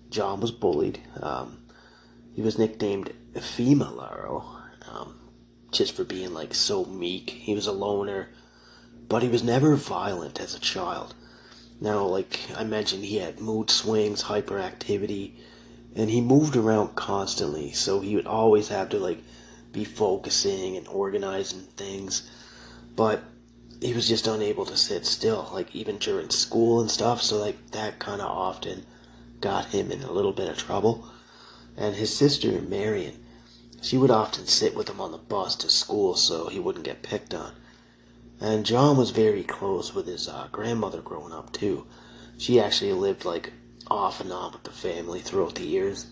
John was bullied. He was nicknamed Femalaro, just for being like so meek. He was a loner, but he was never violent as a child. Now, like I mentioned, he had mood swings, hyperactivity, and he moved around constantly, so he would always have to like be focusing and organizing things, but he was just unable to sit still, like even during school and stuff, so like that kind of often got him in a little bit of trouble. And his sister, Marion, she would often sit with him on the bus to school so he wouldn't get picked on. And John was very close with his grandmother growing up too. She actually lived like off and on with the family throughout the years.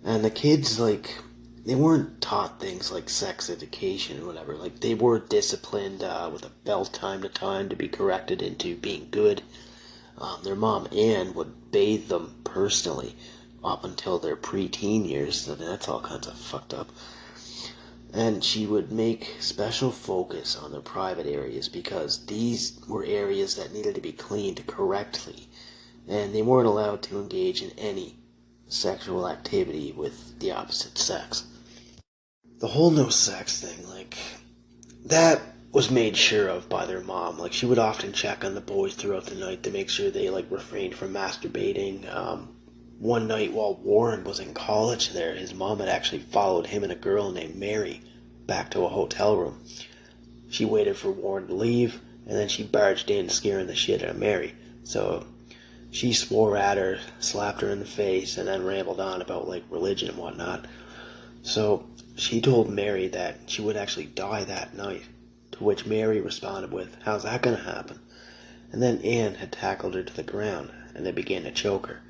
And the kids, like, they weren't taught things like sex education or whatever. Like, they were disciplined with a belt time to time to be corrected into being good. Their mom, Anne, would bathe them personally up until their preteen years. So that's all kinds of fucked up. And she would make special focus on their private areas because these were areas that needed to be cleaned correctly. And they weren't allowed to engage in any sexual activity with the opposite sex. The whole no sex thing, like, that was made sure of by their mom. Like, she would often check on the boys throughout the night to make sure they, like, refrained from masturbating. One night while Warren was in college there, his mom had actually followed him and a girl named Mary back to a hotel room. She waited for Warren to leave, and then she barged in, scaring the shit out of Mary. So she swore at her, slapped her in the face, and then rambled on about, like, religion and whatnot. So she told Mary that she would actually die that night, to which Mary responded with, "How's that gonna happen?" And then Anne had tackled her to the ground, and they began to choke her.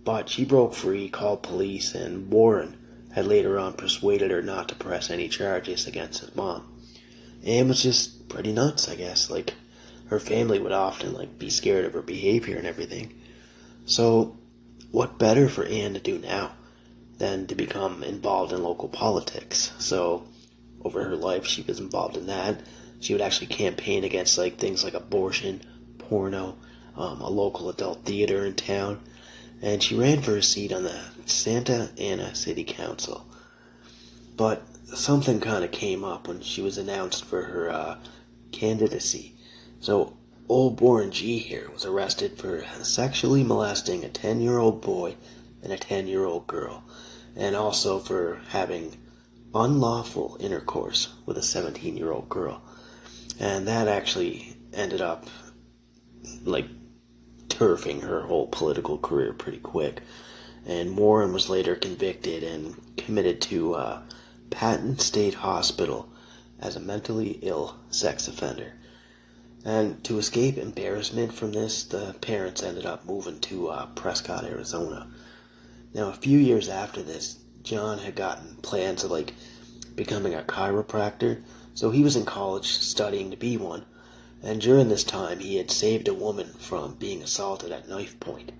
But she broke free, called police, and Warren had later on persuaded her not to press any charges against his mom. Anne was just pretty nuts, I guess. Like, her family would often, like, be scared of her behavior and everything. So, what better for Anne to do now than to become involved in local politics? So, over her life, she was involved in that. She would actually campaign against, like, things like abortion, porno, a local adult theater in town, and she ran for a seat on the Santa Ana City Council. But something kind of came up when she was announced for her candidacy. So old Warren G here was arrested for sexually molesting a 10-year-old boy and a 10-year-old girl, and also for having unlawful intercourse with a 17-year-old girl. And that actually ended up, like, turfing her whole political career pretty quick. And Warren was later convicted and committed to Patton State Hospital as a mentally ill sex offender. And to escape embarrassment from this, the parents ended up moving to Prescott, Arizona. Now, a few years after this, John had gotten plans of, like, becoming a chiropractor, so he was in college studying to be one. And during this time, he had saved a woman from being assaulted at knife point.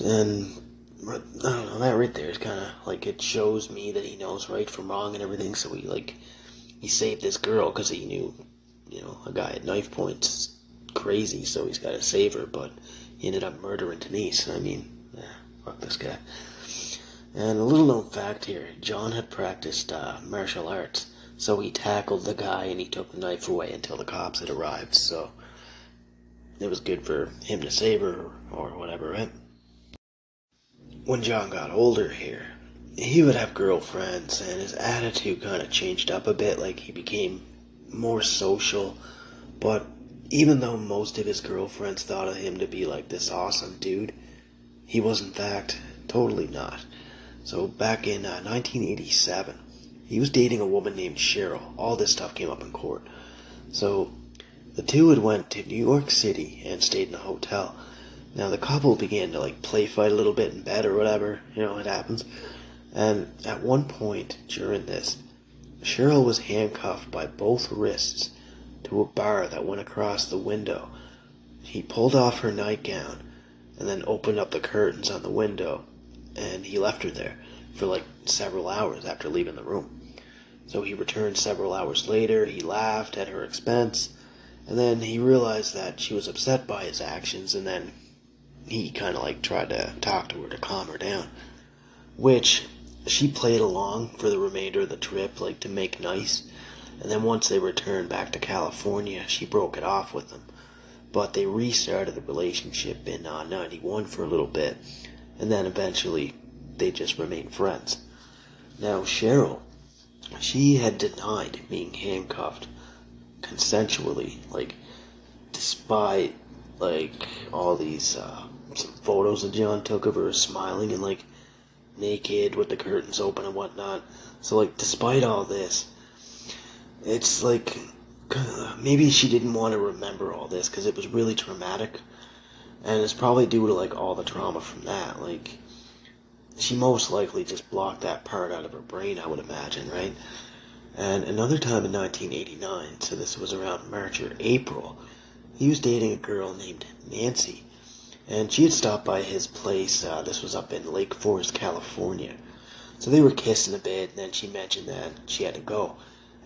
And I don't know, that right there is kind of like, it shows me that he knows right from wrong and everything. So he saved this girl because he knew, a guy at knife point's crazy, so he's got to save her. But he ended up murdering Denise. I mean, fuck this guy. And a little known fact here, John had practiced martial arts. So he tackled the guy and he took the knife away until the cops had arrived. So it was good for him to save her or whatever, right? When John got older here, he would have girlfriends and his attitude kind of changed up a bit. Like, he became more social. But even though most of his girlfriends thought of him to be like this awesome dude, he was in fact totally not. So back in 1987, he was dating a woman named Cheryl. All this stuff came up in court. So the two had went to New York City and stayed in a hotel. Now the couple began to, like, play fight a little bit in bed or whatever. It happens. And at one point during this, Cheryl was handcuffed by both wrists to a bar that went across the window. He pulled off her nightgown and then opened up the curtains on the window, and he left her there for, like, several hours after leaving the room. So he returned several hours later, he laughed at her expense, and then he realized that she was upset by his actions, and then he kind of, like, tried to talk to her to calm her down, which she played along for the remainder of the trip, like, to make nice. And then once they returned back to California, she broke it off with him. But they restarted the relationship in 91 for a little bit, and then eventually they just remained friends. Now Cheryl, she had denied being handcuffed consensually, like, despite, like, all these some photos that John took of her smiling and, like, naked with the curtains open and whatnot. So, like, despite all this, it's like, maybe she didn't want to remember all this because it was really traumatic. And it's probably due to like all the trauma from that. Like, she most likely just blocked that part out of her brain, I would imagine, right? And another time in 1989, so this was around March or April, he was dating a girl named Nancy. And she had stopped by his place. This was up in Lake Forest, California. So they were kissing a bit, and then she mentioned that she had to go.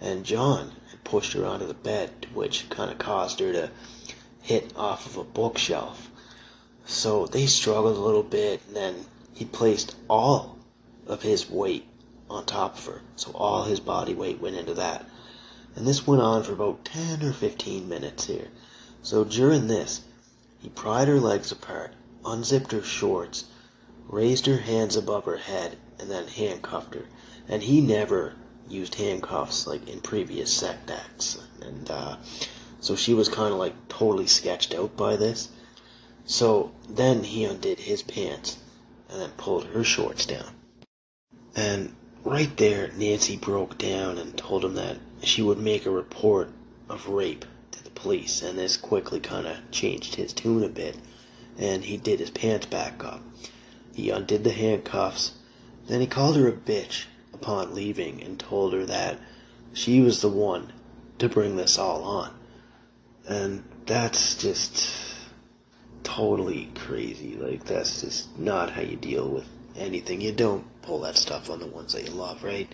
And John had pushed her onto the bed, which kind of caused her to hit off of a bookshelf. So they struggled a little bit, and then he placed all of his weight on top of her. So all his body weight went into that. And this went on for about 10 or 15 minutes here. So during this, he pried her legs apart, unzipped her shorts, raised her hands above her head, and then handcuffed her. And he never used handcuffs like in previous sex acts. And so she was kind of like totally sketched out by this. So then he undid his pants and then pulled her shorts down. And right there, Nancy broke down and told him that she would make a report of rape to the police. And this quickly kind of changed his tune a bit. And he did his pants back up. He undid the handcuffs. Then he called her a bitch upon leaving and told her that she was the one to bring this all on. And that's just totally crazy. Like, that's just not how you deal with anything. You don't pull that stuff on the ones that you love, right?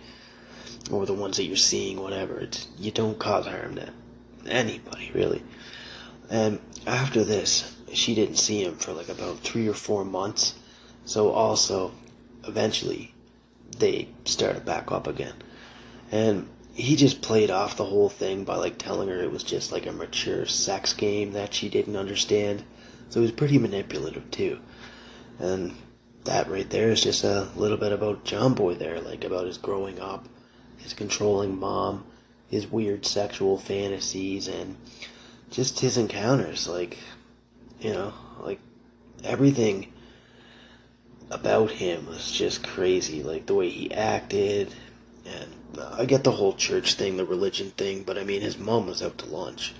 Or the ones that you're seeing, whatever. You don't cause harm to anybody, really. And after this, she didn't see him for like about 3 or 4 months. So also, eventually, they started back up again. And he just played off the whole thing by like telling her it was just like a mature sex game that she didn't understand. So he was pretty manipulative too. And that right there is just a little bit about John Boy there, like about his growing up, his controlling mom, his weird sexual fantasies, and just his encounters. Like, you know, like everything about him was just crazy. Like the way he acted, and I get the whole church thing, the religion thing, but I mean, his mom was out to lunch.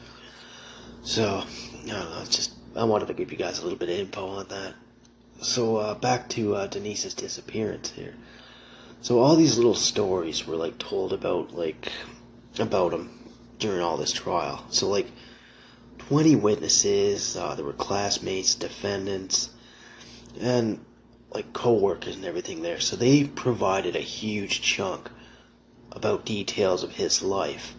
So, I don't know, it's just, I wanted to give you guys a little bit of info on that. So, back to Denise's disappearance here. So all these little stories were, like, told about him during all this trial. So, like, 20 witnesses, there were classmates, defendants, and, like, co-workers and everything there. So they provided a huge chunk about details of his life.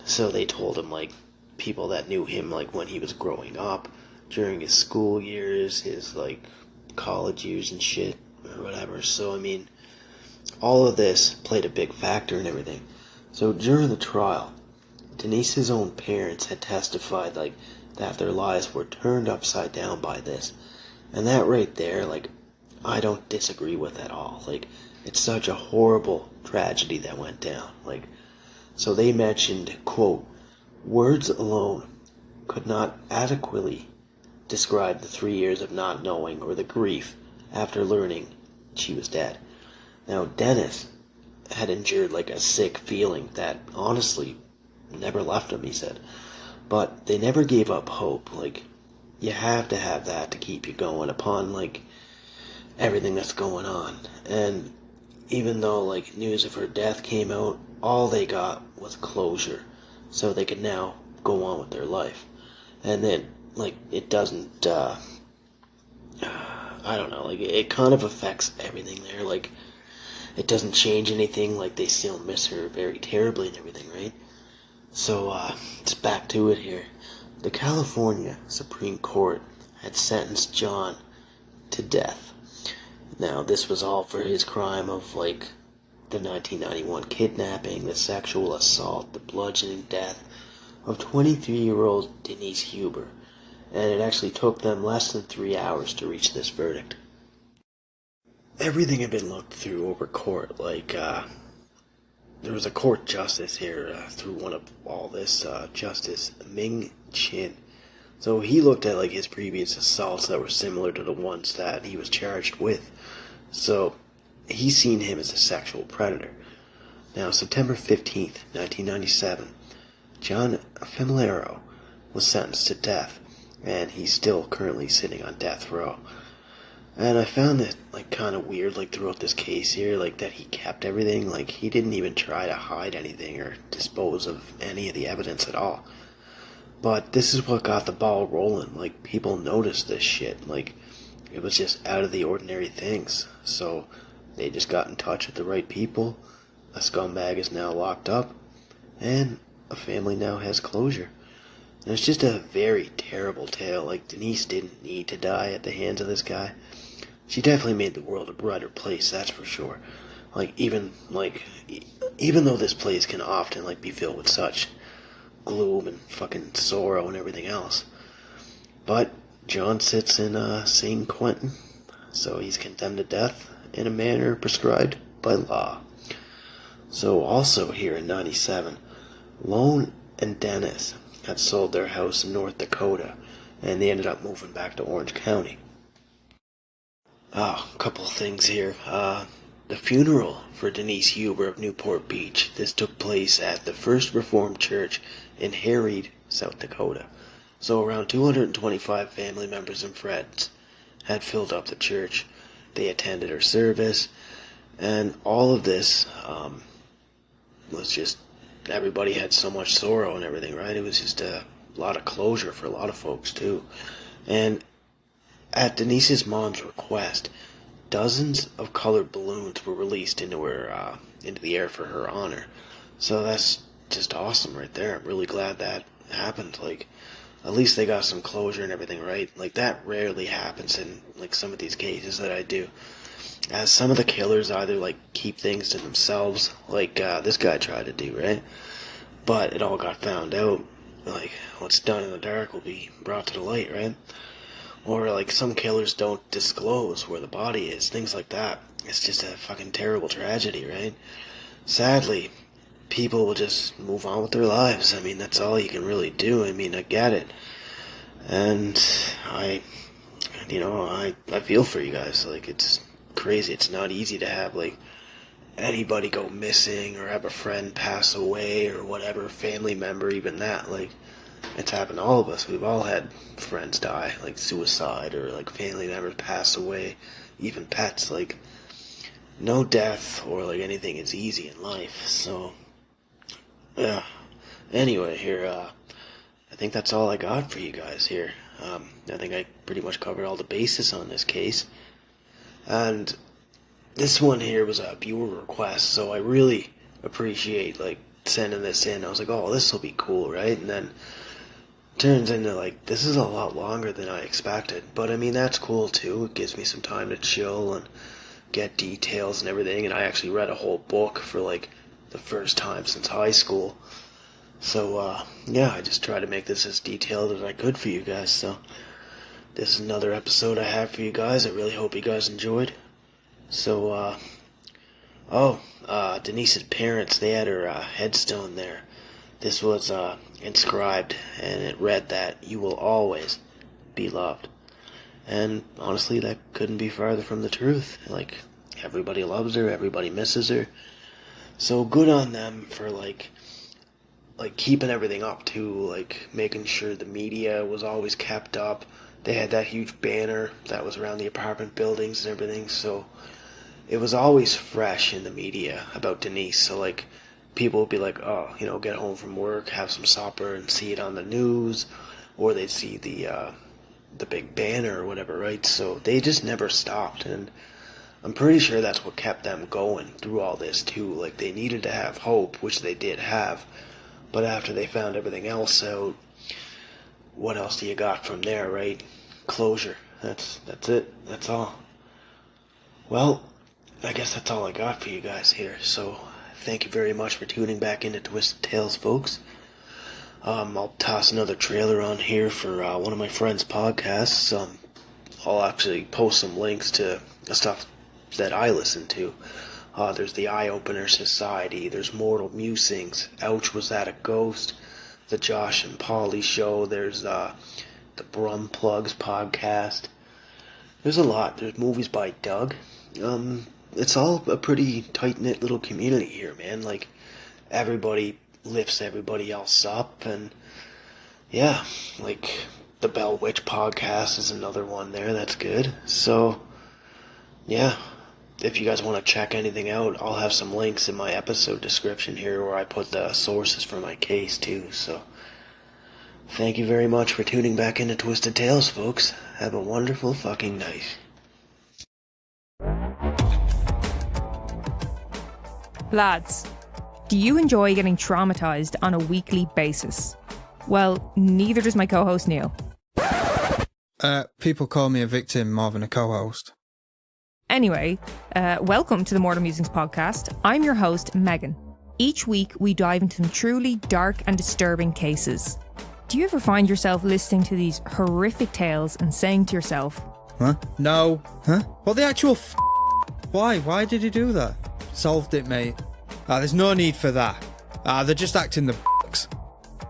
So they told him, like, people that knew him, like, when he was growing up, during his school years, his, like, college years and shit, or whatever. So, I mean, all of this played a big factor in everything. So during the trial, Denise's own parents had testified, like, that their lives were turned upside down by this. And that right there, like, I don't disagree with at all. Like, it's such a horrible tragedy that went down. Like, so they mentioned, quote, words alone could not adequately describe the 3 years of not knowing or the grief after learning she was dead. Now, Dennis had endured like a sick feeling that honestly never left him, he said. But they never gave up hope. Like, you have to have that to keep you going upon, like, everything that's going on. And even though, like, news of her death came out, all they got was closure. So they could now go on with their life. And then, like, it doesn't, I don't know, like, it kind of affects everything there. Like, it doesn't change anything. Like, they still miss her very terribly and everything, right? So, it's back to it here. The California Supreme Court had sentenced John to death. Now, this was all for his crime of, like, the 1991 kidnapping, the sexual assault, the bludgeoning death of 23-year-old Denise Huber. And it actually took them less than 3 hours to reach this verdict. Everything had been looked through over court. Like, there was a court justice here through one of all this, Justice Ming Chin. So he looked at, like, his previous assaults that were similar to the ones that he was charged with. So he seen him as a sexual predator. Now, September 15th, 1997, John Familaro was sentenced to death and he's still currently sitting on death row. And I found it, like, kind of weird, like, throughout this case here, like, that he kept everything. Like, he didn't even try to hide anything or dispose of any of the evidence at all. But this is what got the ball rolling. Like, people noticed this shit. Like, it was just out of the ordinary things. So, they just got in touch with the right people. A scumbag is now locked up, and a family now has closure. And it's just a very terrible tale. Like, Denise didn't need to die at the hands of this guy. She definitely made the world a brighter place, that's for sure. Even though this place can often, like, be filled with such gloom and fucking sorrow and everything else. But John sits in San Quentin, so he's condemned to death in a manner prescribed by law. So also here in 97, Lone and Dennis had sold their house in North Dakota, and they ended up moving back to Orange County. A couple of things here. The funeral for Denise Huber of Newport Beach. This took place at the First Reformed Church in Harried, South Dakota. So around 225 family members and friends had filled up the church. They attended her service, and all of this was just, everybody had so much sorrow and everything, right? It was just a lot of closure for a lot of folks too. And at Denise's mom's request, dozens of colored balloons were released into the air for her honor. So that's just awesome right there. I'm really glad that happened. Like, at least they got some closure and everything, right? Like, that rarely happens in, like, some of these cases that I do. As some of the killers either, like, keep things to themselves, like this guy tried to do, right? But it all got found out. Like, what's done in the dark will be brought to the light, right? Or, like, some killers don't disclose where the body is, things like that. It's just a fucking terrible tragedy, right? Sadly, people will just move on with their lives. I mean, that's all you can really do. I mean, I get it. And I feel for you guys. Like, it's crazy. It's not easy to have, like, anybody go missing or have a friend pass away or whatever, family member, even that. Like, it's happened to all of us. We've all had friends die, like suicide, or like family members pass away, even pets. Like, no death or like anything is easy in life. So, yeah. Anyway, here, I think that's all I got for you guys here. I think I pretty much covered all the bases on this case. And this one here was a viewer request, so I really appreciate, like, sending this in. I was like, oh, this will be cool, right? And then turns into, like, this is a lot longer than I expected. But, I mean, that's cool, too. It gives me some time to chill and get details and everything. And I actually read a whole book for, like, the first time since high school. So, yeah, I just tried to make this as detailed as I could for you guys. So, this is another episode I have for you guys. I really hope you guys enjoyed. So, Denise's parents, they had her headstone there. This was inscribed, and it read that you will always be loved. And honestly, that couldn't be farther from the truth. Like, everybody loves her, everybody misses her. So good on them for like keeping everything up too, like making sure the media was always kept up. They had that huge banner that was around the apartment buildings and everything, so it was always fresh in the media about Denise. So, like, people would be like, oh, you know, get home from work, have some supper, and see it on the news, or they'd see the big banner or whatever, right? So they just never stopped, and I'm pretty sure that's what kept them going through all this too. Like, they needed to have hope, which they did have, but after they found everything else out, what else do you got from there, right? Closure. That's it. That's all. Well, I guess that's all I got for you guys here. So, thank you very much for tuning back into Twisted Tales, folks. I'll toss another trailer on here for one of my friends' podcasts. I'll actually post some links to the stuff that I listen to. There's the Eye Opener Society. There's Mortal Musings. Ouch, Was That a Ghost? The Josh and Polly Show. There's the Brum Plugs podcast. There's a lot. There's movies by Doug. It's all a pretty tight-knit little community here, man. Like, everybody lifts everybody else up, and yeah, like, the Bell Witch podcast is another one there that's good. So, yeah, if you guys want to check anything out, I'll have some links in my episode description here where I put the sources for my case too. So, thank you very much for tuning back into Twisted Tales, folks. Have a wonderful fucking night. Lads, do you enjoy getting traumatized on a weekly basis? Well, neither does my co-host Neil. People call me a victim more than a co-host. Anyway, welcome to the Mortal Musings podcast. I'm your host, Megan. Each week, we dive into some truly dark and disturbing cases. Do you ever find yourself listening to these horrific tales and saying to yourself, Huh? No. Huh? What the actual Why? Why did he do that? Solved it, mate. There's no need for that. They're just acting the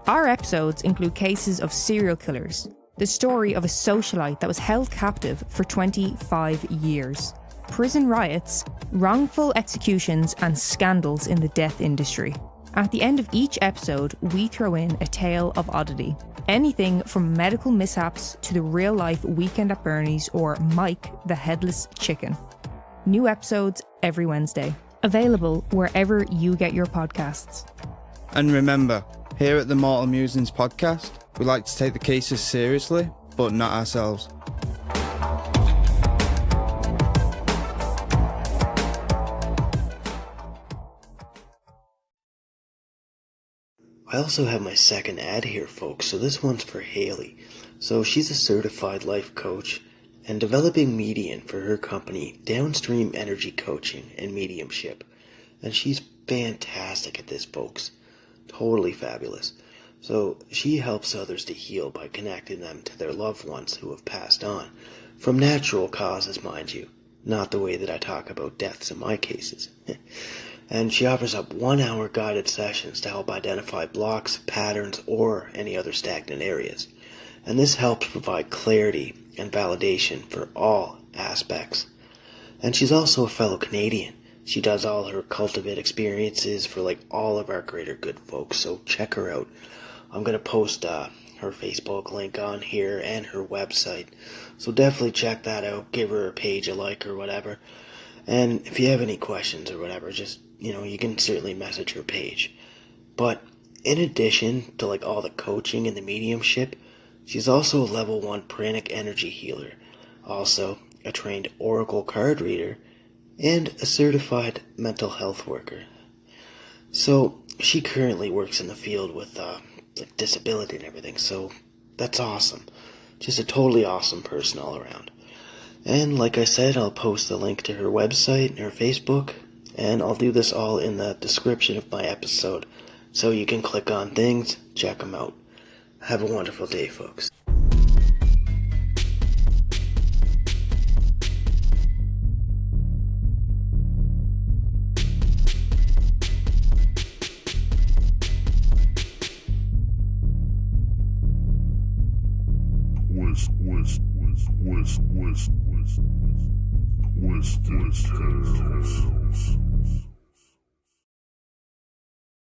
Our episodes include cases of serial killers, the story of a socialite that was held captive for 25 years, prison riots, wrongful executions, and scandals in the death industry. At the end of each episode, we throw in a tale of oddity. Anything from medical mishaps to the real-life Weekend at Bernie's or Mike the Headless Chicken. New episodes every Wednesday. Available wherever you get your podcasts. And remember, here at the Mortal Musings podcast, we like to take the cases seriously, but not ourselves. I also have my second ad here, folks, so this one's for Haley. So she's a certified life coach and developing medium for her company, Downstream Energy Coaching and Mediumship. And she's fantastic at this, folks. Totally fabulous. So she helps others to heal by connecting them to their loved ones who have passed on. From natural causes, mind you. Not the way that I talk about deaths in my cases. And she offers up 1-hour guided sessions to help identify blocks, patterns, or any other stagnant areas. And this helps provide clarity and validation for all aspects. And she's also a fellow Canadian. She does all her cultivate experiences for all of our greater good folks, so check her out. I'm going to post her Facebook link on here and her website, so definitely check that out. Give her a page a like or whatever. And if you have any questions or whatever, just, you can certainly message her page. But in addition to all the coaching and the mediumship, she's also a level 1 pranic energy healer, also a trained oracle card reader, and a certified mental health worker. So she currently works in the field with disability and everything, so that's awesome. Just a totally awesome person all around. And like I said, I'll post the link to her website and her Facebook, and I'll do this all in the description of my episode, so you can click on things, check them out. Have a wonderful day, folks. Twisted Tales.